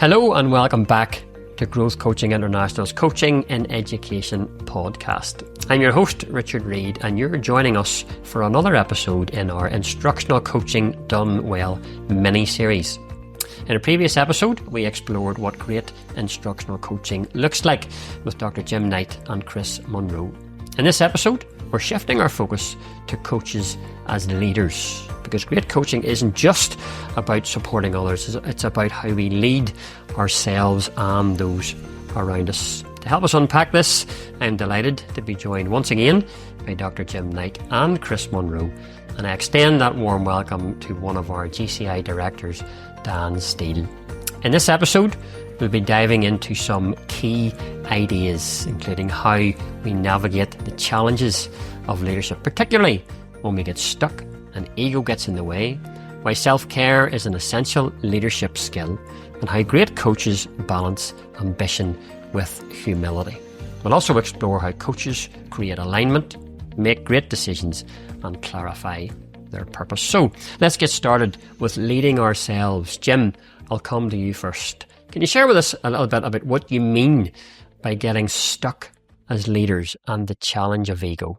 Hello and welcome back to Growth Coaching International's Coaching in Education podcast. I'm your host, Richard Reid, and you're joining us for another episode in our Instructional Coaching Done Well mini-series. In a previous episode, we explored what great instructional coaching looks like with Dr. Jim Knight and Chris Monroe. In this episode, we're shifting our focus to coaches as leaders, because great coaching isn't just about supporting others, it's about how we lead ourselves and those around us. To help us unpack this, I'm delighted to be joined once again by Dr. Jim Knight and Chris Monroe, and I extend that warm welcome to one of our GCI directors, Dan Steele. In this episode, we'll be diving into some key ideas, including how we navigate the challenges of leadership, particularly when we get stuck and ego gets in the way, why self-care is an essential leadership skill, and how great coaches balance ambition with humility. We'll also explore how coaches create alignment, make great decisions, and clarify their purpose. So let's get started with leading ourselves. Jim, I'll come to you first. Can you share with us a little bit about what you mean by getting stuck as leaders and the challenge of ego?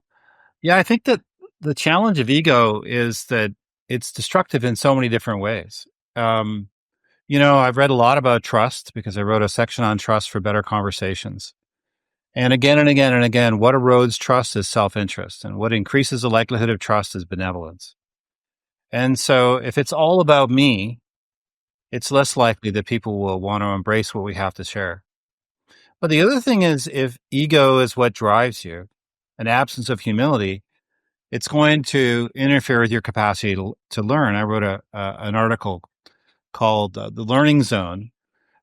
Yeah, I think that the challenge of ego is that it's destructive in so many different ways. I've read a lot about trust because I wrote a section on trust for better conversations. And again and again and again, what erodes trust is self-interest, and what increases the likelihood of trust is benevolence. And so if it's all about me, it's less likely that people will want to embrace what we have to share. But the other thing is, if ego is what drives you, an absence of humility, it's going to interfere with your capacity to learn. I wrote an article called The Learning Zone,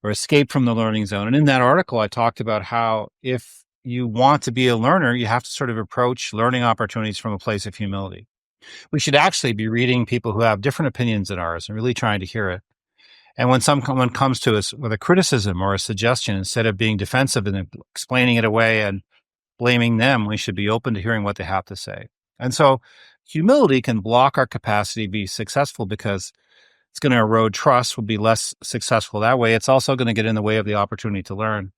or Escape from the Learning Zone. And in that article, I talked about how if you want to be a learner, you have to sort of approach learning opportunities from a place of humility. We should actually be reading people who have different opinions than ours and really trying to hear it. And when someone comes to us with a criticism or a suggestion, instead of being defensive and explaining it away and blaming them, we should be open to hearing what they have to say. And so humility can block our capacity to be successful because it's going to erode trust. We'll be less successful that way. It's also going to get in the way of the opportunity to learn.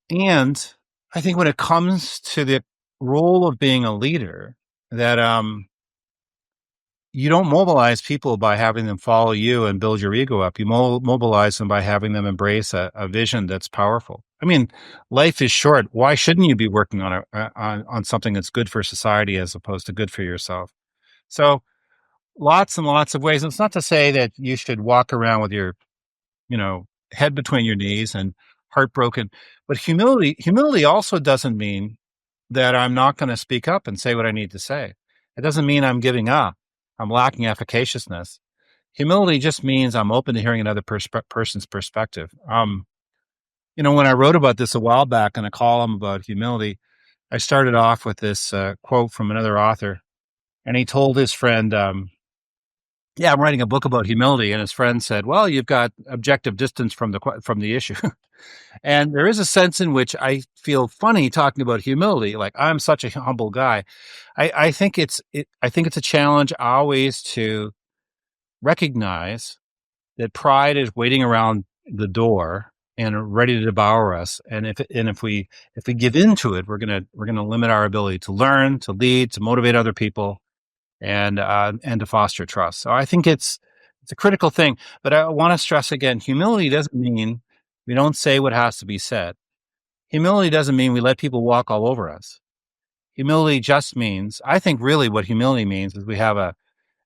And I think when it comes to the role of being a leader, that you don't mobilize people by having them follow you and build your ego up. You mobilize them by having them embrace a vision that's powerful. I mean, life is short. Why shouldn't you be working on something that's good for society as opposed to good for yourself? So lots and lots of ways. And it's not to say that you should walk around with your, head between your knees and heartbroken. But humility also doesn't mean that I'm not going to speak up and say what I need to say. It doesn't mean I'm giving up. I'm lacking efficaciousness. Humility just means I'm open to hearing another person's perspective. When I wrote about this a while back in a column about humility, I started off with this quote from another author, and he told his friend, I'm writing a book about humility. And his friend said, well, you've got objective distance from the issue. And there is a sense in which I feel funny talking about humility. Like, I'm such a humble guy. I think it's a challenge always to recognize that pride is waiting around the door and ready to devour us. And if we give into it, we're gonna limit our ability to learn, to lead, to motivate other people, and to foster trust. So I think it's a critical thing. But I want to stress again, humility doesn't mean we don't say what has to be said. Humility doesn't mean we let people walk all over us. Humility just means, I think really what humility means is we have a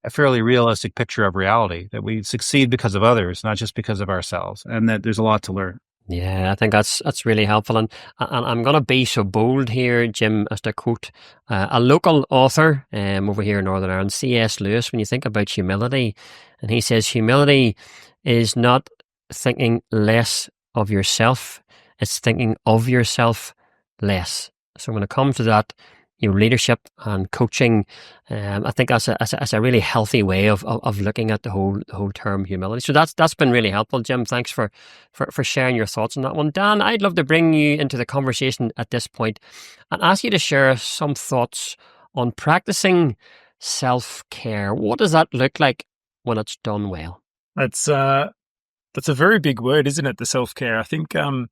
fairly realistic picture of reality, that we succeed because of others, not just because of ourselves, and that there's a lot to learn. Yeah, I think that's really helpful. And I'm going to be so bold here, Jim, as to quote a local author over here in Northern Ireland, C.S. Lewis, when you think about humility. And he says, humility is not thinking less of yourself, it's thinking of yourself less. So when it comes to that, leadership and coaching, I think that's a really healthy way of looking at the whole term humility. So that's been really helpful, Jim. Thanks for sharing your thoughts on that one. Dan, I'd love to bring you into the conversation at this point and ask you to share some thoughts on practicing self-care. What does that look like when it's done well? That's That's a very big word, isn't it? The self-care. I think when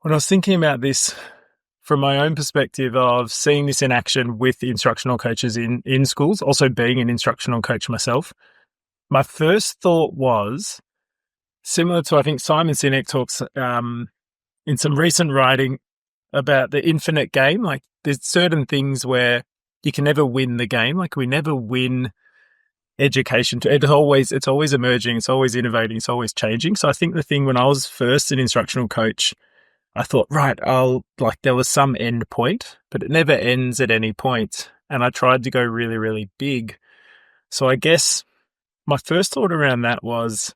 I was thinking about this from my own perspective of seeing this in action with the instructional coaches in schools, also being an instructional coach myself, my first thought was similar to, I think Simon Sinek talks in some recent writing about the infinite game. Like there's certain things where you can never win the game. Like we never win education. It's always emerging. It's always innovating. It's always changing. So I think the thing when I was first an instructional coach, I thought, right, there was some end point, but it never ends at any point. And I tried to go really, really big. So I guess my first thought around that was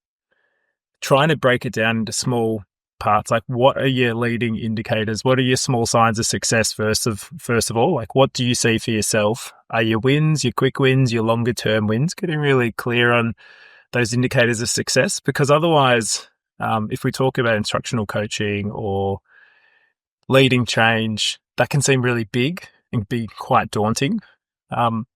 trying to break it down into small parts. Like, what are your leading indicators? What are your small signs of success first of all? Like, what do you see for yourself? Are your wins, your quick wins, your longer term wins? Getting really clear on those indicators of success, because otherwise, if we talk about instructional coaching or leading change, that can seem really big and be quite daunting. And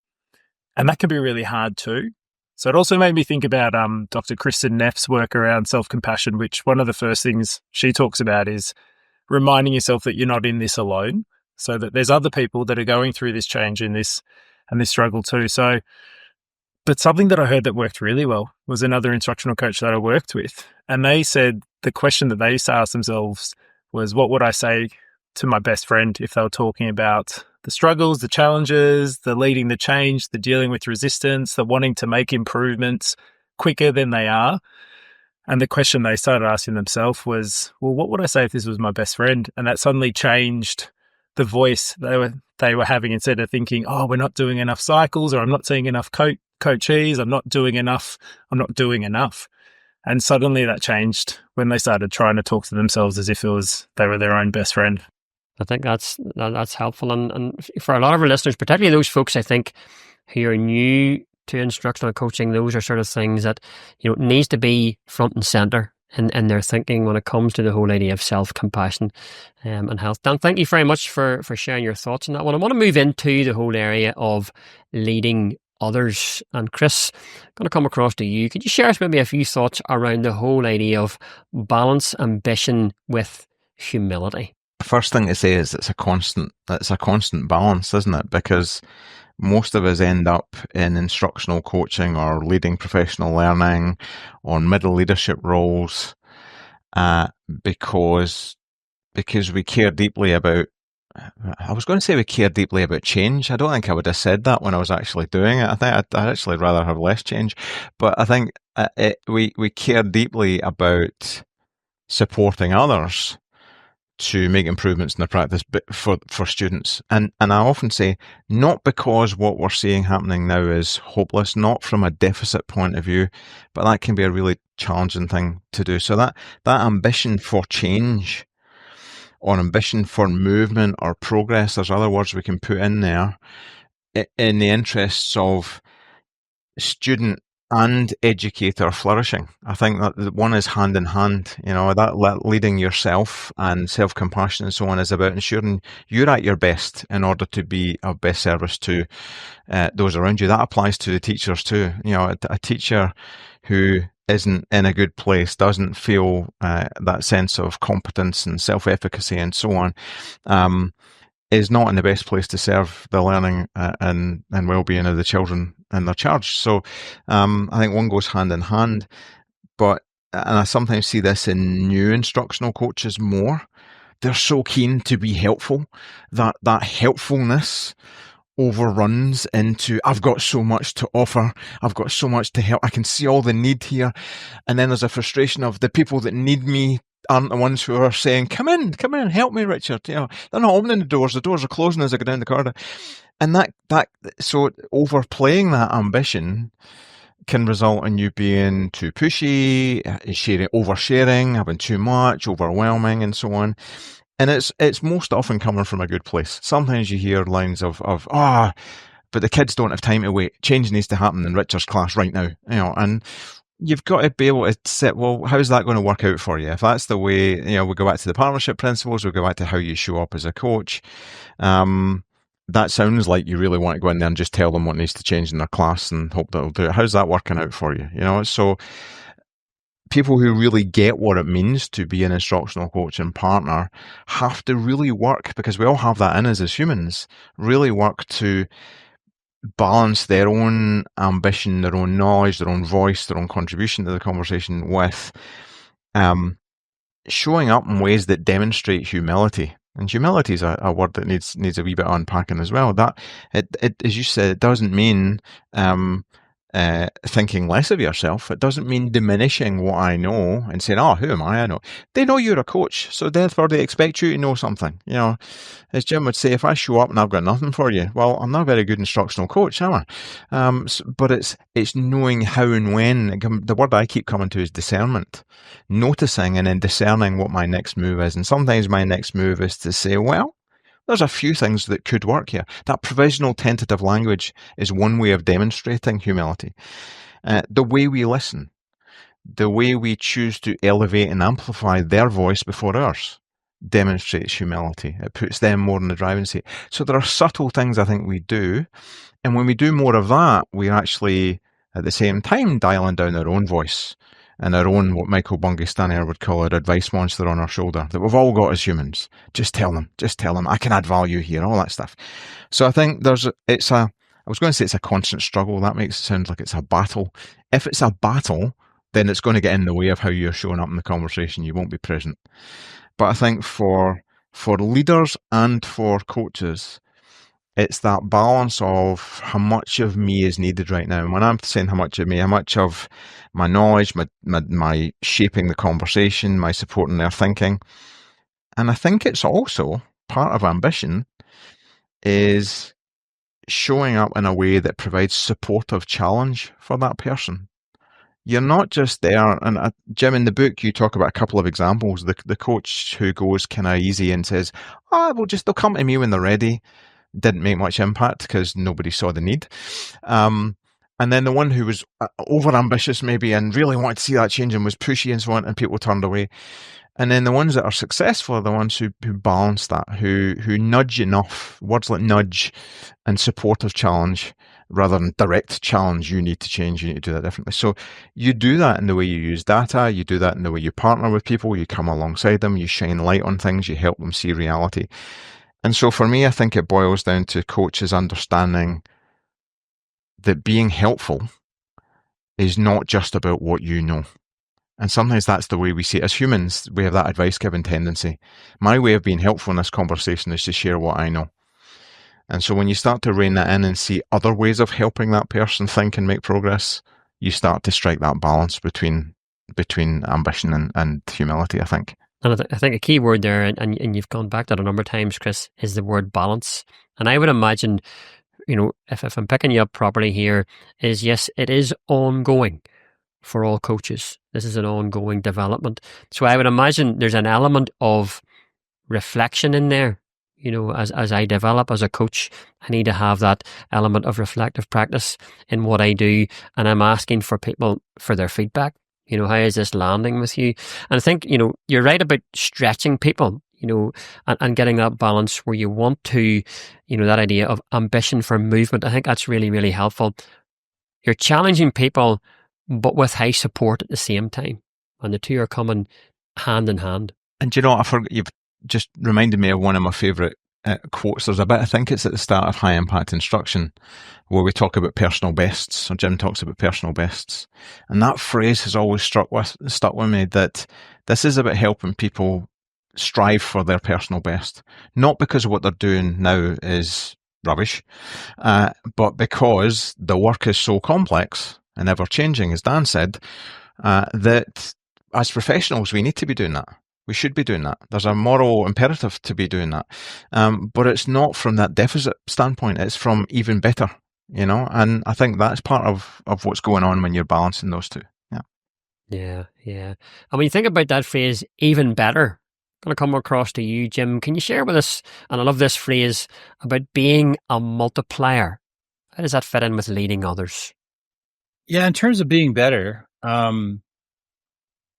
that can be really hard too. So it also made me think about Dr. Kristen Neff's work around self-compassion, which one of the first things she talks about is reminding yourself that you're not in this alone, so that there's other people that are going through this change and this struggle too. So, but something that I heard that worked really well was another instructional coach that I worked with. And they said the question that they used to ask themselves was, what would I say to my best friend if they were talking about the struggles, the challenges, the leading the change, the dealing with resistance, the wanting to make improvements quicker than they are? And the question they started asking themselves was, well, what would I say if this was my best friend? And that suddenly changed the voice they were having. Instead of thinking, oh, we're not doing enough cycles, or I'm not seeing enough coachees, I'm not doing enough. And suddenly that changed when they started trying to talk to themselves as if they were their own best friend. I think that's helpful. And for a lot of our listeners, particularly those folks, I think, who are new to instructional coaching, those are sort of things that, needs to be front and center in their thinking when it comes to the whole idea of self-compassion and health. Dan, thank you very much for sharing your thoughts on that one. I want to move into the whole area of leading others. And Chris, I'm going to come across to you. Could you share with me a few thoughts around the whole idea of balance ambition with humility? The first thing to say is it's a constant balance, isn't it? Because most of us end up in instructional coaching or leading professional learning or middle leadership roles because we care deeply about, I was going to say we care deeply about change. I don't think I would have said that when I was actually doing it. I think I'd actually rather have less change. But I think we care deeply about supporting others to make improvements in the practice for students. And I often say, not because what we're seeing happening now is hopeless, not from a deficit point of view, but that can be a really challenging thing to do. So that ambition for change or ambition for movement or progress, there's other words we can put in there, in the interests of student and educator flourishing. I think that one is hand in hand. That leading yourself and self-compassion and so on is about ensuring you're at your best in order to be of best service to those around you. That applies to the teachers too. A teacher who isn't in a good place, doesn't feel that sense of competence and self-efficacy and so on, is not in the best place to serve the learning and well-being of the children in their charge. So I think one goes hand in hand. And I sometimes see this in new instructional coaches more. They're so keen to be helpful that helpfulness overruns into, I've got so much to offer, I've got so much to help, I can see all the need here. And then there's a frustration of the people that need me aren't the ones who are saying, come in and help me, Richard. They're not opening the doors are closing as I go down the corridor. And so overplaying that ambition can result in you being too pushy, oversharing, having too much, overwhelming, and so on. And it's most often coming from a good place. Sometimes you hear lines of but the kids don't have time to wait. Change needs to happen in Richard's class right now. And you've got to be able to sit, well, how's that going to work out for you? If that's the way, we go back to the partnership principles, we go back to how you show up as a coach. That sounds like you really want to go in there and just tell them what needs to change in their class and hope that they'll do it. How's that working out for you? So people who really get what it means to be an instructional coach and partner have to really work, because we all have that in us as humans, really work to balance their own ambition, their own knowledge, their own voice, their own contribution to the conversation with showing up in ways that demonstrate humility. And humility is a word that needs a wee bit of unpacking as well. That it as you said, it doesn't mean thinking less of yourself. It doesn't mean diminishing what I know and saying, "Oh, who am I? I know." They know you're a coach, so therefore they expect you to know something. You know, as Jim would say, if I show up and I've got nothing for you, well, I'm not a very good instructional coach, am I? But it's knowing how and when. The word I keep coming to is discernment, noticing and then discerning what my next move is. And sometimes my next move is to say, well, there's a few things that could work here. That provisional tentative language is one way of demonstrating humility. The way we listen, the way we choose to elevate and amplify their voice before ours demonstrates humility. It puts them more in the driving seat. So there are subtle things I think we do. And when we do more of that, we're actually at the same time dialing down our own voice and our own, what Michael Bungay Stanier would call our advice monster on our shoulder that we've all got as humans. Just tell them, I can add value here, all that stuff. So I think I was going to say it's a constant struggle. That makes it sound like it's a battle. If it's a battle, then it's going to get in the way of how you're showing up in the conversation. You won't be present. But I think for leaders and for coaches, it's that balance of how much of me is needed right now. And when I'm saying how much of me, how much of my knowledge, my shaping the conversation, my supporting their thinking. And I think it's also part of ambition is showing up in a way that provides supportive challenge for that person. You're not just there, and Jim, in the book, you talk about a couple of examples. The coach who goes kind of easy and says, they'll come to me when they're ready. Didn't make much impact because nobody saw the need. And then the one who was over ambitious maybe and really wanted to see that change and was pushy and so on, and people turned away. And then the ones that are successful are the ones who balance that, who nudge enough, words like nudge and supportive challenge rather than direct challenge. You need to change, you need to do that differently. So you do that in the way you use data, you do that in the way you partner with people, you come alongside them, you shine light on things, you help them see reality. And so for me, I think it boils down to coaches understanding that being helpful is not just about what you know. And sometimes that's the way we see it. As humans, we have that advice-giving tendency. My way of being helpful in this conversation is to share what I know. And so when you start to rein that in and see other ways of helping that person think and make progress, you start to strike that balance between ambition and humility, I think. And I think a key word there, and you've gone back to that a number of times, Chris, is the word balance. And I would imagine, if I'm picking you up properly here, is yes, it is ongoing for all coaches. This is an ongoing development. So I would imagine there's an element of reflection in there. As I develop as a coach, I need to have that element of reflective practice in what I do. And I'm asking for people for their feedback. How is this landing with you? And I think, you're right about stretching people, and getting that balance where you want to, that idea of ambition for movement. I think that's really, really helpful. You're challenging people, but with high support at the same time. And the two are coming hand in hand. And you've just reminded me of one of my favourite quotes. There's a bit, I think it's at the start of High Impact Instruction, where we talk about personal bests, or Jim talks about personal bests. And that phrase has always stuck with me, that this is about helping people strive for their personal best. Not because what they're doing now is rubbish, but because the work is so complex and ever changing, as Dan said, that as professionals, we need to be doing that. We should be doing that. There's a moral imperative to be doing that. But it's not from that deficit standpoint. It's from even better, and I think that's part of what's going on when you're balancing those two. Yeah. And when you think about that phrase, even better, going to come across to you, Jim. Can you share with us, and I love this phrase, about being a multiplier? How does that fit in with leading others? Yeah, in terms of being better,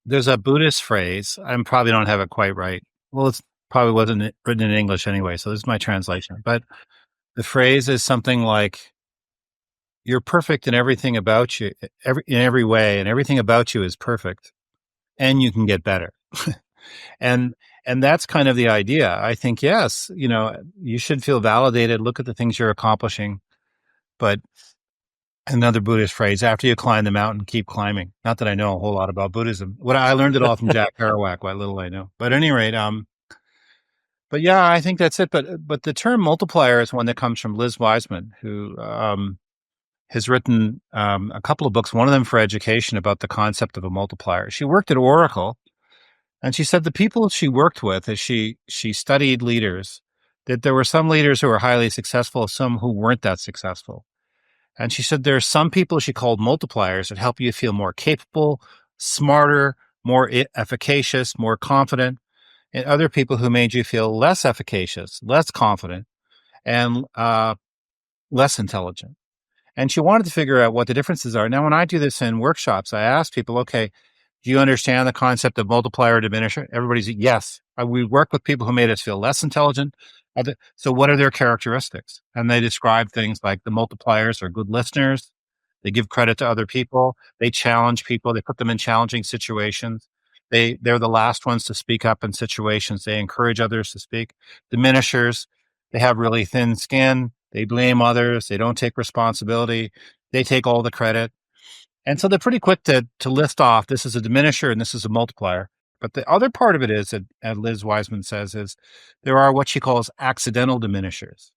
there's a Buddhist phrase. I probably don't have it quite right. Well, it probably wasn't written in English anyway, so this is my translation. But the phrase is something like, "You're perfect in everything about you, in every way, and everything about you is perfect. and you can get better. and that's kind of the idea. I think, yes, you should feel validated, look at the things you're accomplishing. But another Buddhist phrase, after you climb the mountain, keep climbing. Not that I know a whole lot about Buddhism. What I learned it all from Jack Kerouac, what little I know. But at any rate, but yeah, I think that's it. But the term multiplier is one that comes from Liz Wiseman, who has written a couple of books, one of them for education, about the concept of a multiplier. She worked at Oracle, and she said the people she worked with, as she studied leaders, that there were some leaders who were highly successful, some who weren't that successful. And she said there are some people she called multipliers that help you feel more capable, smarter, more efficacious, more confident, and other people who made you feel less efficacious, less confident, and less intelligent. And she wanted to figure out what the differences are. Now, when I do this in workshops, I ask people, okay, do you understand the concept of multiplier or diminisher? Everybody's yes. We work with people who made us feel less intelligent. So what are their characteristics? And they describe things like the multipliers are good listeners. They give credit to other people. They challenge people. They put them in challenging situations. They're the last ones to speak up in situations. They encourage others to speak. Diminishers, they have really thin skin. They blame others. They don't take responsibility. They take all the credit. And so they're pretty quick to list off, this is a diminisher and this is a multiplier. But the other part of it is, as Liz Wiseman says, is there are what she calls accidental diminishers.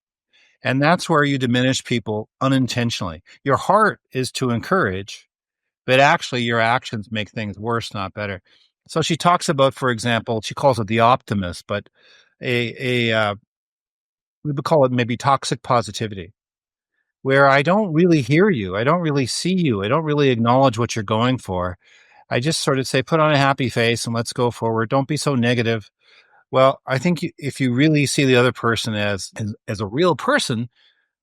And that's where you diminish people unintentionally. Your heart is to encourage, but actually your actions make things worse, not better. So she talks about, for example, she calls it the optimist, but we would call it maybe toxic positivity, where I don't really hear you. I don't really see you. I don't really acknowledge what you're going for. I just sort of say, put on a happy face and let's go forward. Don't be so negative. Well, I think if you really see the other person as a real person,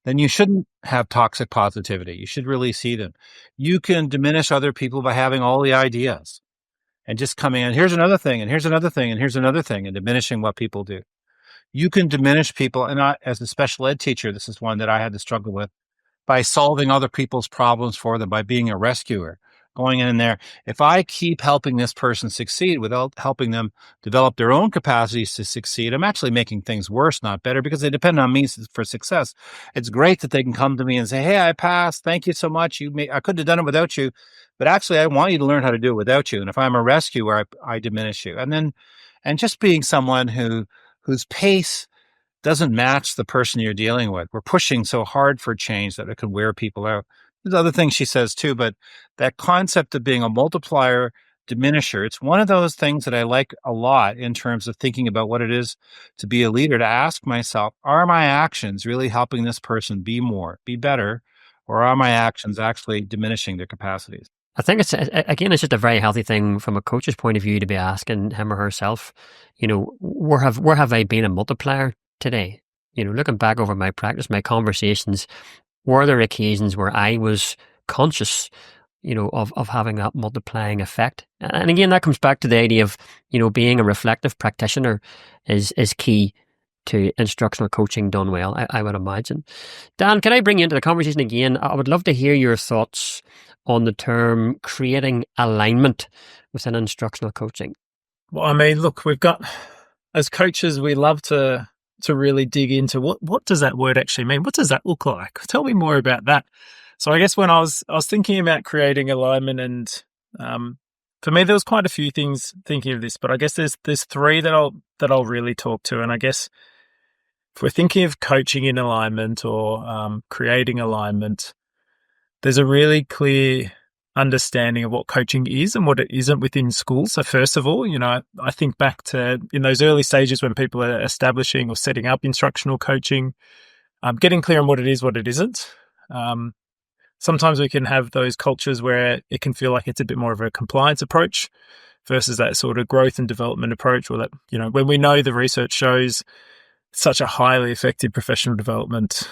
then you shouldn't have toxic positivity. You should really see them. You can diminish other people by having all the ideas and just coming in, here's another thing, and here's another thing, and here's another thing, and diminishing what people do. You can diminish people. And as a special ed teacher, this is one that I had to struggle with, by solving other people's problems for them, by being a rescuer, going in there. If I keep helping this person succeed without helping them develop their own capacities to succeed, I'm actually making things worse, not better, because they depend on me for success. It's great that they can come to me and say, hey, I passed. Thank you so much. I couldn't have done it without you, but actually I want you to learn how to do it without you. And if I'm a rescuer, I diminish you. And just being someone whose pace doesn't match the person you're dealing with. We're pushing so hard for change that it could wear people out. There's other things she says too, but that concept of being a multiplier diminisher, it's one of those things that I like a lot in terms of thinking about what it is to be a leader, to ask myself, are my actions really helping this person be better, or are my actions actually diminishing their capacities? I think it's just a very healthy thing from a coach's point of view to be asking him or herself, where have I been a multiplier today? Looking back over my practice, my conversations, were there occasions where I was conscious, of having that multiplying effect? And again, that comes back to the idea of, being a reflective practitioner is key to instructional coaching done well, I would imagine. Dan, can I bring you into the conversation again? I would love to hear your thoughts on the term creating alignment within instructional coaching. Well, I mean, look, as coaches, we love to really dig into what does that word actually mean? What does that look like? Tell me more about that. So I guess when I was thinking about creating alignment, and for me there was quite a few things thinking of this, but I guess there's three that I'll really talk to. And I guess if we're thinking of coaching in alignment or creating alignment, there's a really clear understanding of what coaching is and what it isn't within schools. So first of all, I think back to in those early stages when people are establishing or setting up instructional coaching, getting clear on what it is, what it isn't. Sometimes we can have those cultures where it can feel like it's a bit more of a compliance approach versus that sort of growth and development approach, or that, when we know the research shows such a highly effective professional development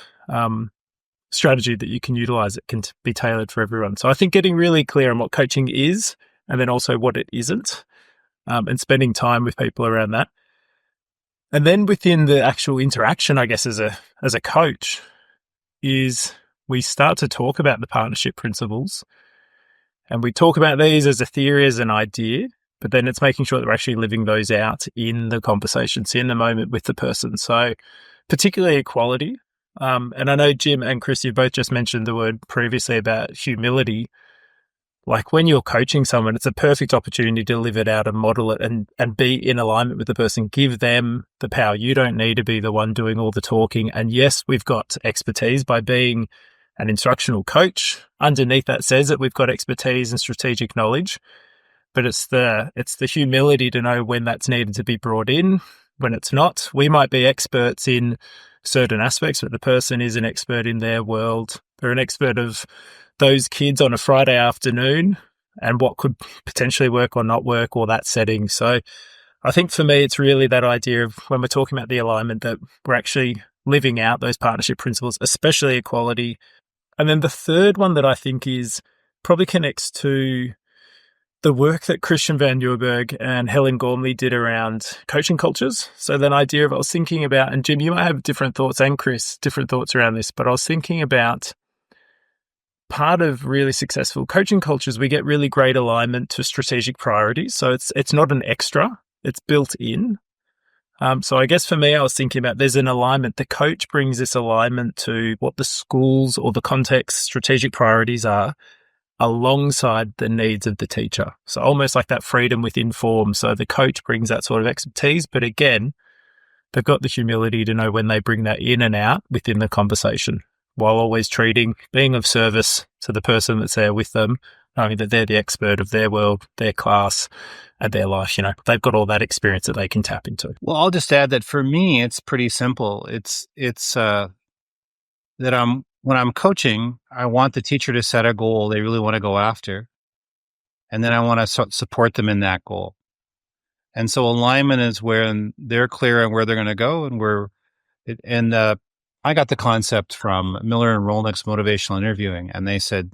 strategy that you can utilize, it can be tailored for everyone. So I think getting really clear on what coaching is and then also what it isn't, and spending time with people around that. And then within the actual interaction, I guess, as a coach, is we start to talk about the partnership principles, and we talk about these as a theory, as an idea, but then it's making sure that we're actually living those out in the conversations, in the moment with the person. So particularly equality. And I know Jim and Chris, you both just mentioned the word previously about humility. Like when you're coaching someone, it's a perfect opportunity to live it out and model it and be in alignment with the person. Give them the power. You don't need to be the one doing all the talking. And yes, we've got expertise by being an instructional coach. Underneath that says that we've got expertise and strategic knowledge, but it's the humility to know when that's needed to be brought in, when it's not. We might be experts in certain aspects, but the person is an expert in their world. They're an expert of those kids on a Friday afternoon and what could potentially work or not work, or that setting. So I think for me, it's really that idea of when we're talking about the alignment that we're actually living out those partnership principles, especially equality. And then the third one that I think is probably connects to the work that Christian Van Nieuwburg and Helen Gormley did around coaching cultures. So that idea of, I was thinking about, and Jim, you might have different thoughts, and Chris, different thoughts around this, but I was thinking about part of really successful coaching cultures, we get really great alignment to strategic priorities. So it's not an extra, it's built in. So I guess for me, I was thinking about there's an alignment. The coach brings this alignment to what the schools or the context strategic priorities are alongside the needs of the teacher. So almost like that freedom within form. So the coach brings that sort of expertise, but again, they've got the humility to know when they bring that in and out within the conversation, while always being of service to the person that's there with them, knowing that they're the expert of their world, their class, and their life. You know, they've got all that experience that they can tap into. Well, I'll just add that for me, it's pretty simple. It's that when I'm coaching, I want the teacher to set a goal they really want to go after, and then I want to support them in that goal. And so alignment is when they're clear on where they're going to go, and I got the concept from Miller and Rolnick's motivational interviewing, and they said,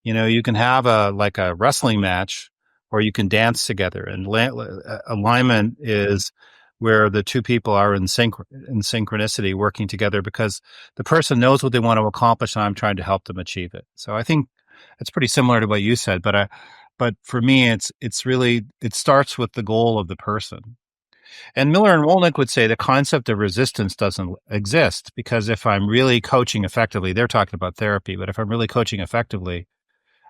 you can have a wrestling match, or you can dance together. And alignment is where the two people are in synchronicity, working together, because the person knows what they want to accomplish, and I'm trying to help them achieve it. So I think it's pretty similar to what you said, but for me, it's really, it starts with the goal of the person. And Miller and Rolnick would say the concept of resistance doesn't exist, because if I'm really coaching effectively, they're talking about therapy, but if I'm really coaching effectively,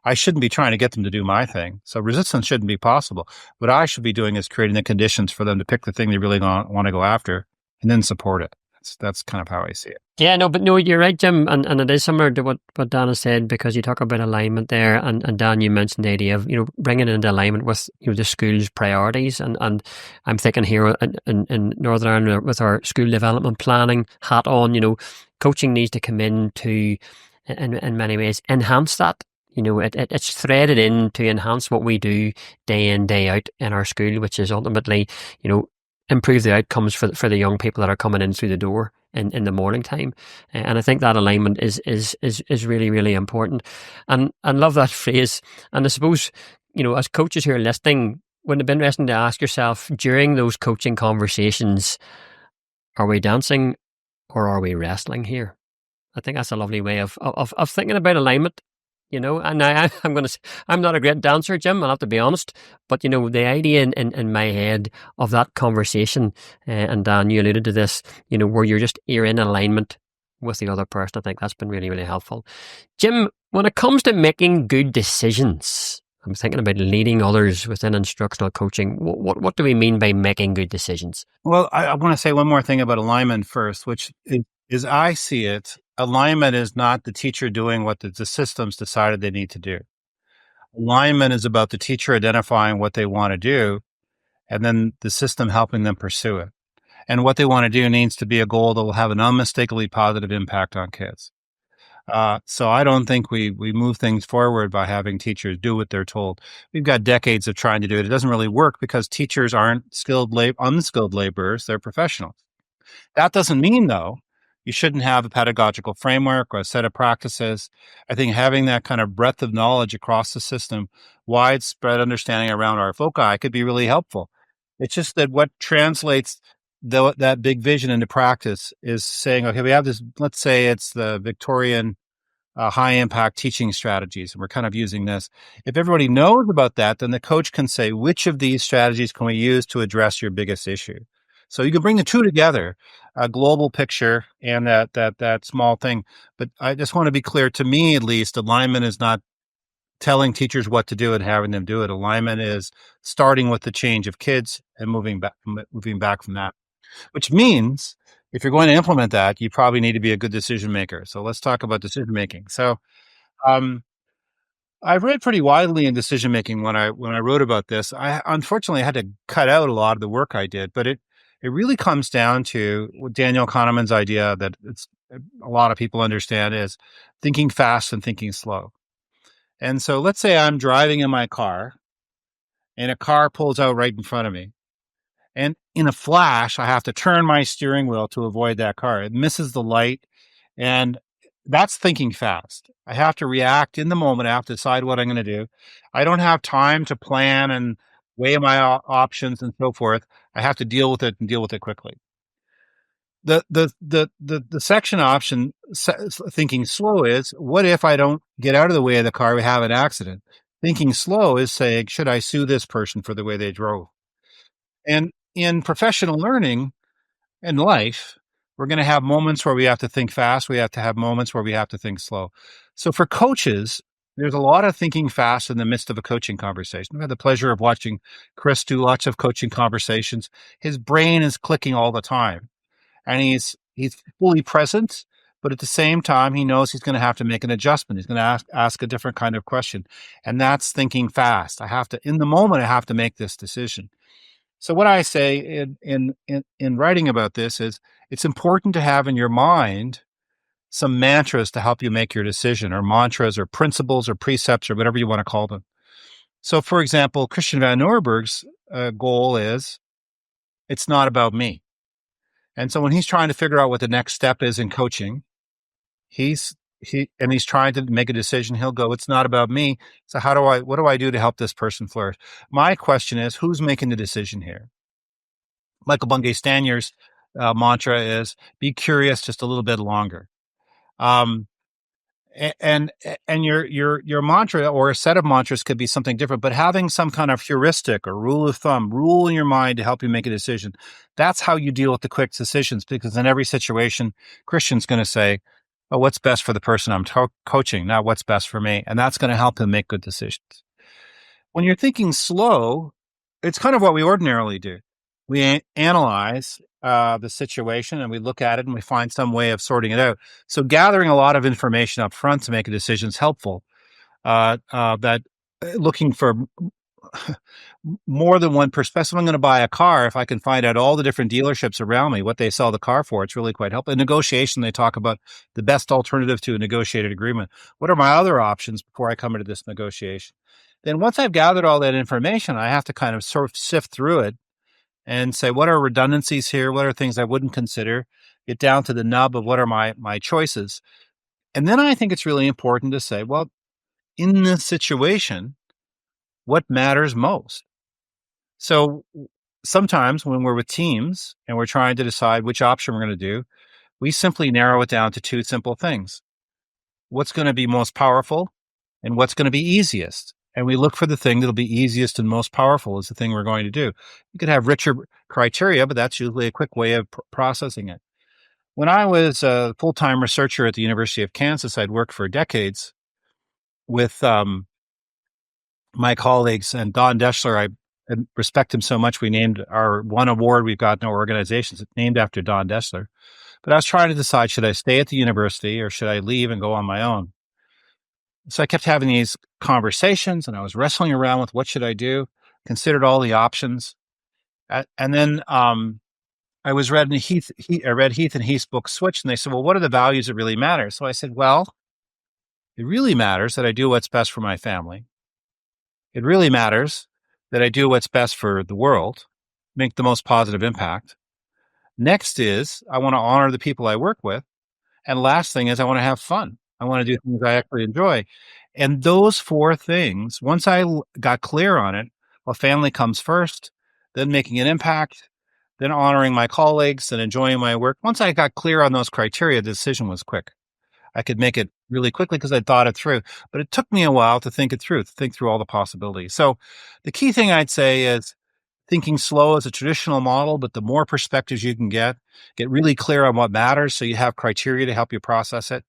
I shouldn't be trying to get them to do my thing. So resistance shouldn't be possible. What I should be doing is creating the conditions for them to pick the thing they really want to go after, and then support it. That's kind of how I see it. Yeah, no, you're right, Jim, and it is similar to what Dan has said, because you talk about alignment there, and Dan, you mentioned the idea of bringing it into alignment with the school's priorities, and I'm thinking here in Northern Ireland with our school development planning hat on, coaching needs to come in to, in many ways, enhance that. It's threaded in to enhance what we do day in, day out in our school, which is ultimately, improve the outcomes for the young people that are coming in through the door in the morning time. And I think that alignment is really, really important. And love that phrase. And I suppose, as coaches who are listening, wouldn't it be interesting to ask yourself during those coaching conversations, are we dancing or are we wrestling here? I think that's a lovely way of thinking about alignment. And I'm not a great dancer, Jim, I'll have to be honest, but the idea in my head of that conversation, and Dan, you alluded to this, where you're in alignment with the other person, I think that's been really, really helpful. Jim, when it comes to making good decisions, I'm thinking about leading others within instructional coaching. What do we mean by making good decisions? Well, I want to say one more thing about alignment first, which is I see it. Alignment is not the teacher doing what the systems decided they need to do. Alignment is about the teacher identifying what they want to do, and then the system helping them pursue it. And what they want to do needs to be a goal that will have an unmistakably positive impact on kids. So I don't think we move things forward by having teachers do what they're told. We've got decades of trying to do it. It doesn't really work because teachers aren't unskilled laborers. They're professionals. That doesn't mean, though, you shouldn't have a pedagogical framework or a set of practices. I think having that kind of breadth of knowledge across the system, widespread understanding around our foci could be really helpful. It's just that what translates that big vision into practice is saying, okay, we have this, let's say it's the Victorian high impact teaching strategies. And we're kind of using this. If everybody knows about that, then the coach can say, which of these strategies can we use to address your biggest issue? So you can bring the two together, a global picture and that small thing. But I just want to be clear, to me, at least, alignment is not telling teachers what to do and having them do it. Alignment is starting with the change of kids and moving back from that, which means if you're going to implement that, you probably need to be a good decision maker. So let's talk about decision making. So um, I've read pretty widely in decision making when I wrote about this. I unfortunately had to cut out a lot of the work I did, but it really comes down to what Daniel Kahneman's idea that it's a lot of people understand is thinking fast and thinking slow. And so let's say I'm driving in my car and a car pulls out right in front of me. And in a flash, I have to turn my steering wheel to avoid that car. It misses the light. And that's thinking fast. I have to react in the moment. I have to decide what I'm going to do. I don't have time to plan and weigh my options and so forth. I have to deal with it and deal with it quickly. The section option, thinking slow, is what if I don't get out of the way of the car, we have an accident? Thinking slow is saying, should I sue this person for the way they drove? And in professional learning and life, we're going to have moments where we have to think fast. We have to have moments where we have to think slow. So for coaches, there's a lot of thinking fast in the midst of a coaching conversation. I've had the pleasure of watching Chris do lots of coaching conversations. His brain is clicking all the time, and he's fully present. But at the same time, he knows he's going to have to make an adjustment. He's going to ask a different kind of question, and that's thinking fast. In the moment, I have to make this decision. So what I say in writing about this is it's important to have in your mind some mantras to help you make your decision, or mantras or principles or precepts or whatever you want to call them. So for example, Christian Van Noorberg's goal is, it's not about me. And so when he's trying to figure out what the next step is in coaching, he's trying to make a decision, he'll go, it's not about me. So what do I do to help this person flourish? My question is, who's making the decision here? Michael Bungay Stanier's mantra is, be curious just a little bit longer. And your mantra or a set of mantras could be something different, but having some kind of heuristic or rule of thumb, rule in your mind to help you make a decision. That's how you deal with the quick decisions, because in every situation, Christian's going to say, oh, what's best for the person I'm coaching, not what's best for me. And that's going to help him make good decisions. When you're thinking slow, it's kind of what we ordinarily do. We analyze the situation and we look at it and we find some way of sorting it out. So gathering a lot of information up front to make a decision is helpful. Looking for more than one perspective. I'm going to buy a car. If I can find out all the different dealerships around me, what they sell the car for, it's really quite helpful. In negotiation, they talk about the best alternative to a negotiated agreement. What are my other options before I come into this negotiation? Then once I've gathered all that information, I have to kind of sort of sift through it and say, what are redundancies here? What are things I wouldn't consider? Get down to the nub of what are my choices. And then I think it's really important to say, well, in this situation, what matters most? So sometimes when we're with teams and we're trying to decide which option we're going to do, we simply narrow it down to two simple things. What's going to be most powerful and what's going to be easiest? And we look for the thing that'll be easiest and most powerful is the thing we're going to do. You could have richer criteria, but that's usually a quick way of processing it. When I was a full-time researcher at the University of Kansas, I'd worked for decades with my colleagues, and Don Deschler, I respect him so much. We named our one award we've got in our organizations, it's named after Don Deschler. But I was trying to decide, should I stay at the university or should I leave and go on my own? So I kept having these conversations and I was wrestling around with what should I do, considered all the options. And then I read Heath and Heath's book, Switch, and they said, well, what are the values that really matter? So I said, well, it really matters that I do what's best for my family. It really matters that I do what's best for the world, make the most positive impact. Next is I want to honor the people I work with. And last thing is I want to have fun. I want to do things I actually enjoy. And those four things, once I got clear on it, well, family comes first, then making an impact, then honoring my colleagues and enjoying my work. Once I got clear on those criteria, the decision was quick. I could make it really quickly because I thought it through. But it took me a while to think through all the possibilities. So the key thing I'd say is thinking slow is a traditional model, but the more perspectives you can get really clear on what matters so you have criteria to help you process it.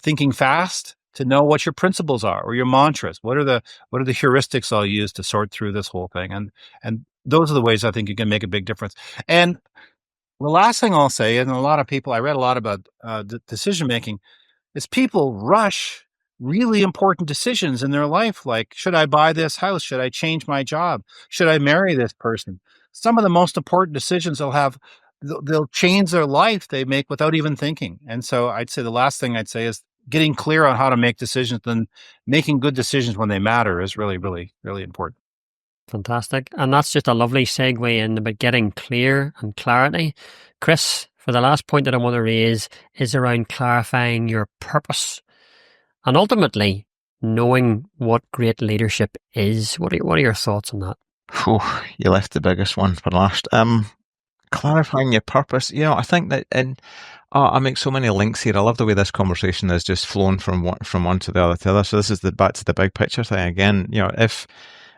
Thinking fast to know what your principles are or your mantras. What are the heuristics I'll use to sort through this whole thing? And those are the ways I think you can make a big difference. And the last thing I'll say, and a lot of people, I read a lot about decision making, is people rush really important decisions in their life. Like, should I buy this house? Should I change my job? Should I marry this person? Some of the most important decisions they'll change their life they make without even thinking. And so I'd say the last thing I'd say is getting clear on how to make decisions and making good decisions when they matter is really, really, really important. Fantastic. And that's just a lovely segue in about getting clear and clarity. Chris, for the last point that I want to raise is around clarifying your purpose and ultimately knowing what great leadership is. What are your thoughts on that? You left the biggest one for last. Clarifying your purpose. I think that I make so many links here. I love the way this conversation has just flown from one to the other. So this is back to the big picture thing again.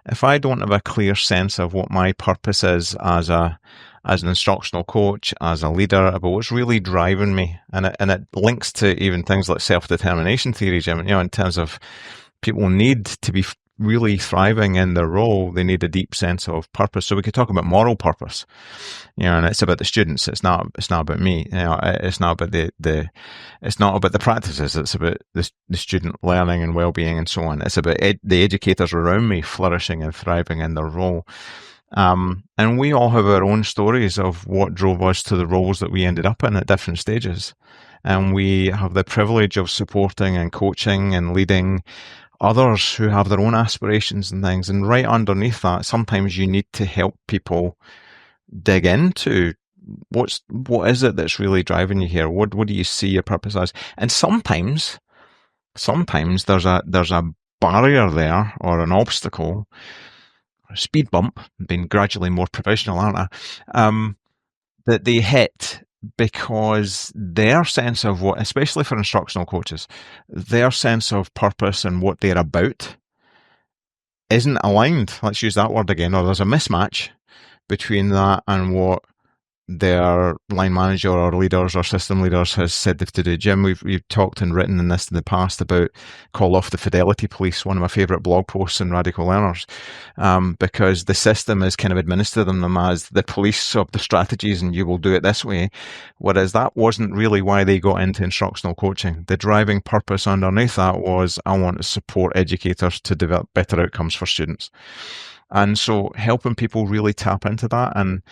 If I don't have a clear sense of what my purpose is as an instructional coach, as a leader, about what's really driving me, and it links to even things like self-determination theory, Jim, in terms of people need to be really thriving in their role, they need a deep sense of purpose. So we could talk about moral purpose, and it's about the students. It's not about me. It's not about it's not about the practices. It's about the student learning and well-being and so on. It's about the educators around me flourishing and thriving in their role. And we all have our own stories of what drove us to the roles that we ended up in at different stages. And we have the privilege of supporting and coaching and leading others who have their own aspirations and things. And right underneath that, sometimes you need to help people dig into what is it that's really driving you here? What do you see your purpose as? And sometimes there's a barrier there or an obstacle, a speed bump. I'm being gradually more professional, aren't I? That they hit because their sense of what, especially for instructional coaches, their sense of purpose and what they're about isn't aligned. Let's use that word again. Or there's a mismatch between that and what their line manager or leaders or system leaders has said they have to do. Jim, we've talked and written in this in the past about call off the fidelity police, one of my favourite blog posts in Radical Learners, because the system is kind of administering them as the police of the strategies and you will do it this way, whereas that wasn't really why they got into instructional coaching. The driving purpose underneath that was, I want to support educators to develop better outcomes for students. And so helping people really tap into that, and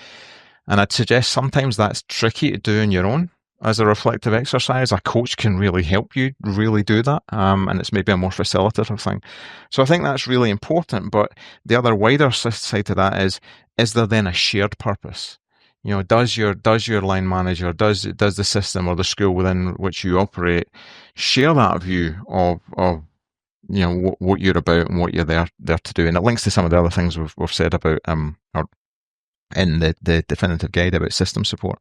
I'd suggest sometimes that's tricky to do on your own as a reflective exercise. A coach can really help you really do that, and it's maybe a more facilitative thing. So I think that's really important. But the other wider side to that is there then a shared purpose? Does your line manager, does the system or the school within which you operate share that view of what you're about and what you're there to do? And it links to some of the other things we've said about or in the definitive guide about system support.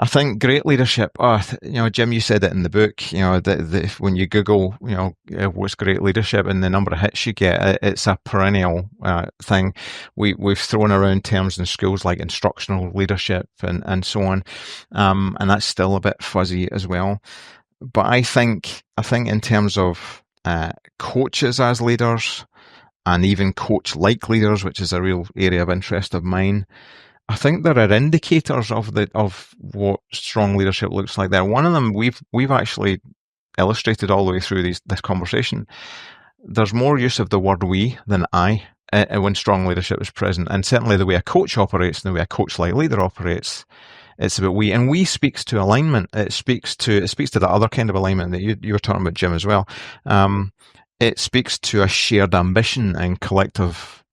I think great leadership. Jim, you said it in the book. When you Google, what's great leadership and the number of hits you get, it's a perennial thing. We've thrown around terms in schools like instructional leadership and so on, and that's still a bit fuzzy as well. But I think in terms of coaches as leaders, and even coach-like leaders, which is a real area of interest of mine, I think there are indicators of what strong leadership looks like there. One of them we've actually illustrated all the way through this conversation. There's more use of the word we than I when strong leadership is present, and certainly the way a coach operates and the way a coach-like leader operates, it's about we. And we speaks to alignment. It speaks to that other kind of alignment that you were talking about, Jim, as well. It speaks to a shared ambition and collective,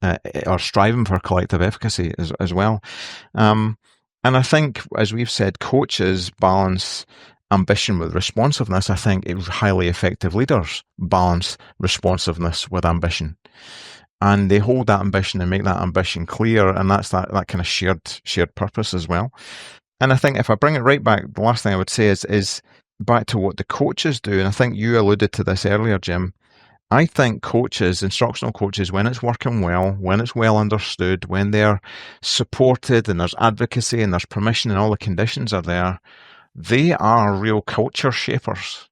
or striving for collective efficacy as well. And I think, as we've said, coaches balance ambition with responsiveness. I think highly effective leaders balance responsiveness with ambition. And they hold that ambition and make that ambition clear, and that's that kind of shared purpose as well. And I think if I bring it right back, the last thing I would say is back to what the coaches do, and I think you alluded to this earlier, Jim. I think coaches, instructional coaches, when it's working well, when it's well understood, when they're supported and there's advocacy and there's permission and all the conditions are there, they are real culture shapers.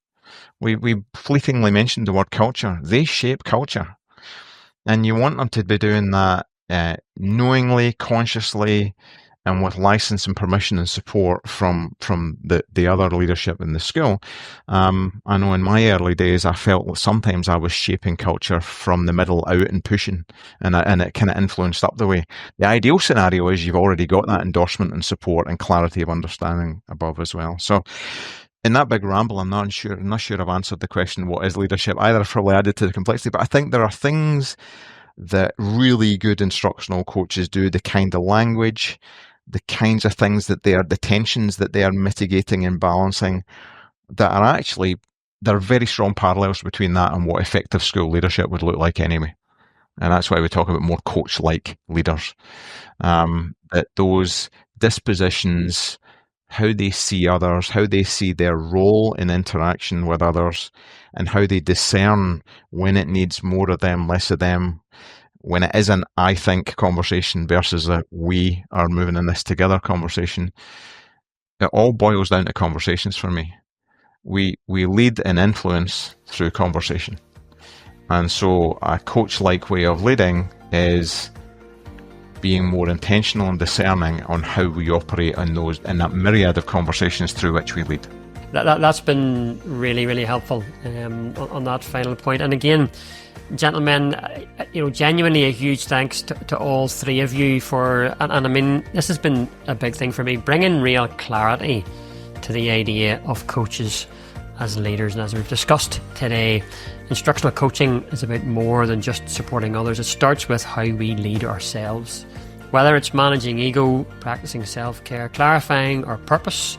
We fleetingly mentioned the word culture. They shape culture. And you want them to be doing that knowingly, consciously, and with license and permission and support from the other leadership in the school. I know in my early days, I felt that sometimes I was shaping culture from the middle out and pushing, and it kind of influenced up the way. The ideal scenario is you've already got that endorsement and support and clarity of understanding above as well. So in that big ramble, I'm not sure I've answered the question, what is leadership? Either I've probably added to the complexity, but I think there are things that really good instructional coaches do, the kind of language, the kinds of things that the tensions that they are mitigating and balancing, that are actually, there are very strong parallels between that and what effective school leadership would look like anyway. And that's why we talk about more coach-like leaders. That those dispositions, how they see others, how they see their role in interaction with others, and how they discern when it needs more of them, less of them, when it is an I think conversation versus a we are moving in this together conversation. It all boils down to conversations for me. We lead and influence through conversation. And so a coach-like way of leading is being more intentional and discerning on how we operate in that myriad of conversations through which we lead. That's been really, really helpful on that final point. And again, gentlemen, genuinely a huge thanks to all three of you and I mean, this has been a big thing for me, bringing real clarity to the idea of coaches as leaders. And as we've discussed today, instructional coaching is about more than just supporting others. It starts with how we lead ourselves. Whether it's managing ego, practicing self-care, clarifying our purpose,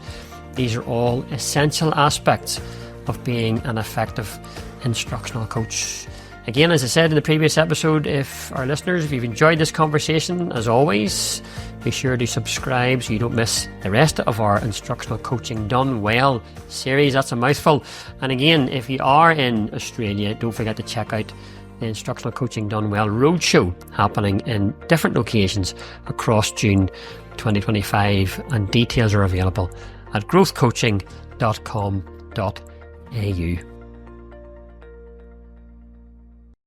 these are all essential aspects of being an effective instructional coach. Again, as I said in the previous episode, if you've enjoyed this conversation, as always, be sure to subscribe so you don't miss the rest of our Instructional Coaching Done Well series. That's a mouthful. And again, if you are in Australia, don't forget to check out the Instructional Coaching Done Well Roadshow, happening in different locations across June 2025. And details are available at growthcoaching.com.au.